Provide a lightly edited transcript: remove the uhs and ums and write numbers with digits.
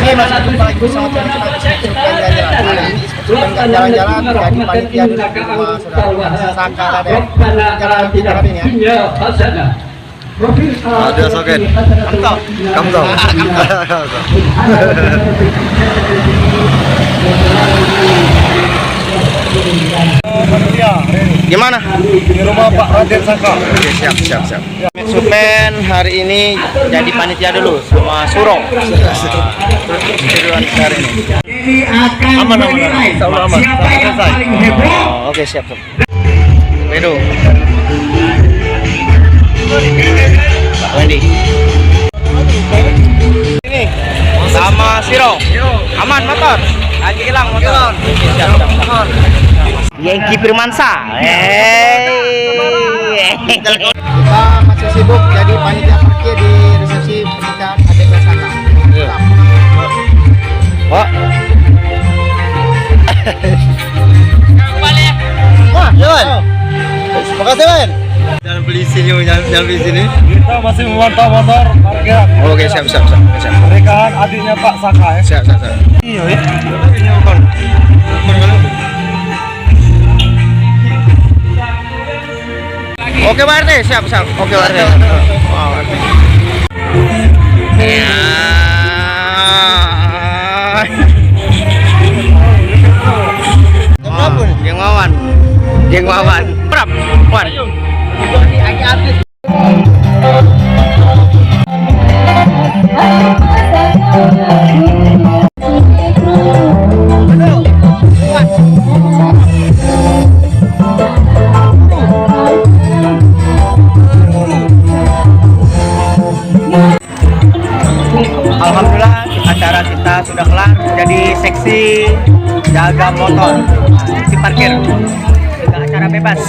ini masih jumpa lagi bersama channel kita Sukan jalan-jalan jadi panitia di rumah saudara Saka Raden. Jalan ini ya. Ada soket. Kamu. Gimana? Di rumah Pak Raden Saka. Oke, siap. Supen hari ini jadi panitia dulu sama Suro. Terus tiduran hari ini. Ini akan menilai siapa yang paling heboh. Oke, siap. Redo. Pak Wendy. Ini sama Siro. Aman motor. Lagi hilang motor. Siap. Yengki Firmansa. Kita masih sibuk jadi panitia parkir di resepsi pernikahan adik Saka. Wah. Wah, jalan. Makasih, Men. Jangan beli sini, jangan beli sini. Kita masih memantau motor parkir. Oke, siap. Pernikahan adiknya Pak Saka ya. Siap. Iya ya. Oke, Pak RT, siap. Oke, Pak RT. Ya. Geng Wawan. Berap, Wan. Alhamdulillah acara kita sudah kelar, jadi seksi jaga motor, seksi parkir, juga acara bebas.